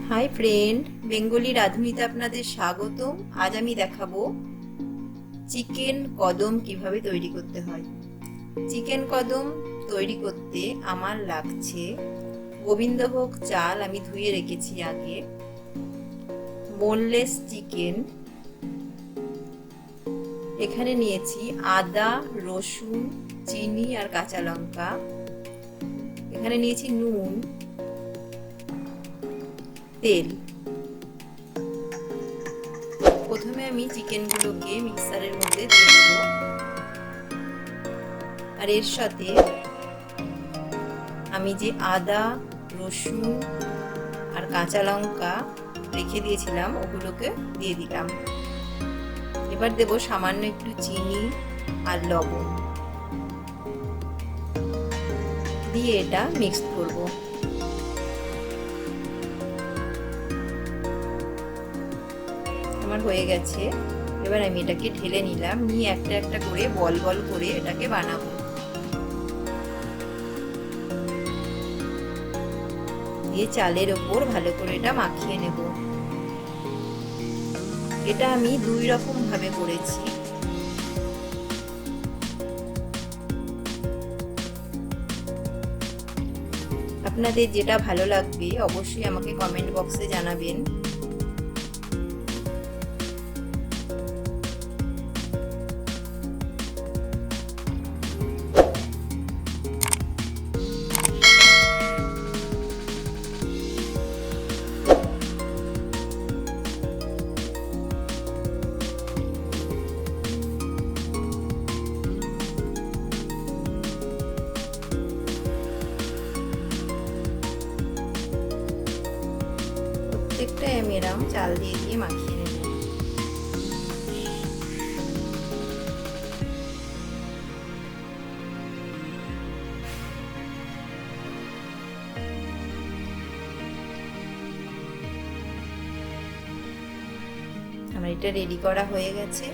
Hi friend, Bengali রাঁধুনিতে আপনাদের স্বাগতম। আজ আমি দেখাবো চিকেন কদম কিভাবে তৈরি করতে হয়। চিকেন কদম তৈরি করতে আমার লাগছে গোবিন্দভোগ চাল, আমি ধুয়ে রেখেছি আগে, বোনলেস চিকেন, এখানে নিয়েছি আদা, রসুন, চিনি আর কাঁচা লঙ্কা, এখানে নিয়েছি নুন, তেল। প্রথমে আমি চিকেনগুলোকে মিক্সারের মধ্যে দিয়ে দেবো, আর এর সাথে আমি যে আদা, রসুন আর কাঁচা লঙ্কা রেখে দিয়েছিলাম ওগুলোকে দিয়ে দিলাম। এবার দেব সামান্য একটু চিনি আর লবণ, দিয়ে এটা মিক্স করব। আমার হয়ে গেছে। এবার আমি এটাকে ঢেলে নিলাম, নিয়ে একটা একটা করে বল বল করে এটাকে বানাবো। দিয়ে চালের ওপর ভালো করে এটা মাখিয়ে নেব। এটা আমি দুই রকম ভাবে করেছি। আপনাদের যেটা ভালো লাগবে অবশ্যই আমাকে কমেন্ট বক্সে জানাবেন। প্রত্যেকটাই আমি এরকম চাল দিয়ে দিয়ে মাখিয়ে নেব। আমার এটা রেডি করা হয়ে গেছে।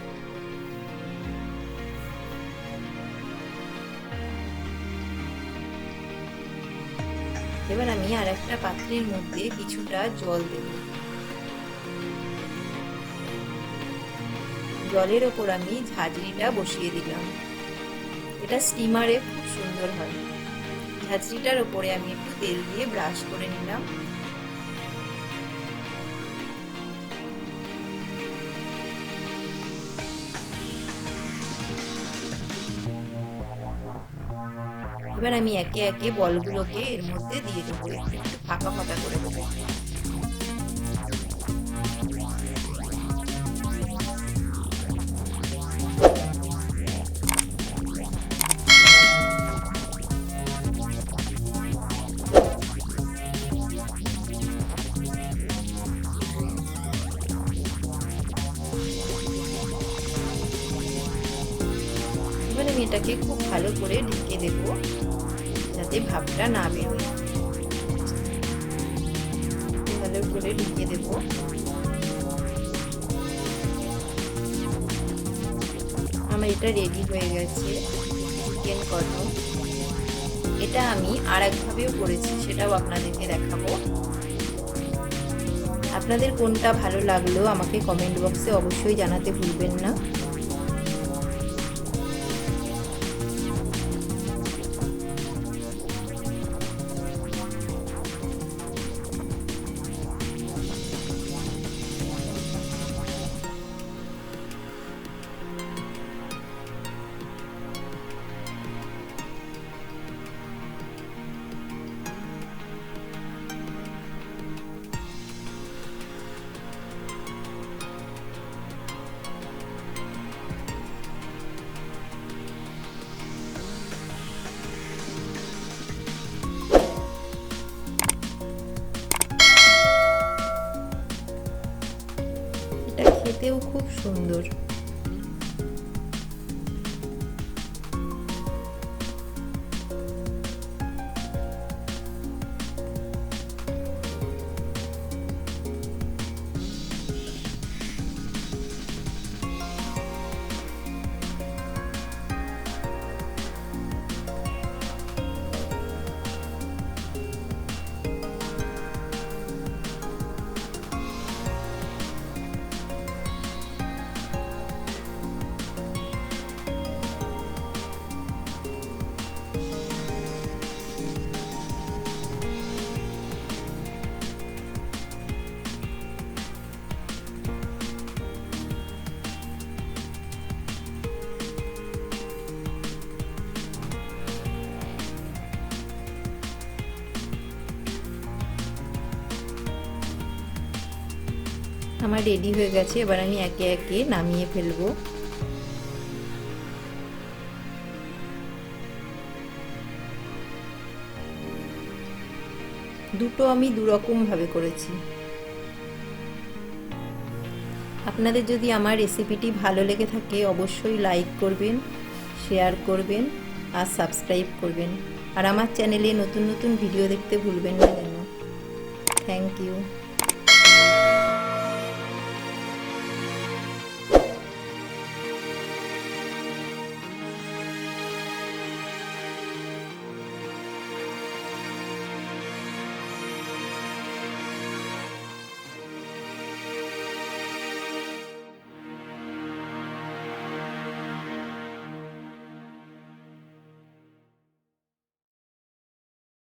এবার আমি আর একটা পাত্রের মধ্যে কিছুটা জল দেব। জলের ওপর আমি ঝাঁঝরিটা বসিয়ে দিলাম। এটা স্টিমারে খুব সুন্দর হয়। ঝাঁঝরিটার ওপরে আমি একটু তেল দিয়ে ব্রাশ করে নিলাম। এবার আমি একে একে বলগুলোকে এর মধ্যে দিয়ে দেবো, একটু ফাঁকা ফাঁকা করে দেবো। এবার আমি এটাকে খুব ভালো করে ঢেকে দেবো যাতে ভাপটা না বেরোয়। ভালো করে ঢেকে দেবো। আমার এটা রেডি হয়ে গেছে চিকেন কদম। এটা আমি আর একভাবেও করেছি, সেটাও আপনাদেরকে দেখাবো। আপনাদের কোনটা ভালো লাগলো আমাকে কমেন্ট বক্সে অবশ্যই জানাতে ভুলবেন না। এটা খেতেও খুব সুন্দর। আমার রেডি হয়ে গেছে, এবার আমি একে একে নামিয়ে ফেলবো। দুটো আমি দুরকম ভাবে করেছি। আপনাদের যদি আমার রেসিপিটি ভালো লেগে থাকে অবশ্যই লাইক করবেন, শেয়ার করবেন আর সাবস্ক্রাইব করবেন। আর আমার চ্যানেলে নতুন নতুন ভিডিও দেখতে ভুলবেন না যেন। Thank you.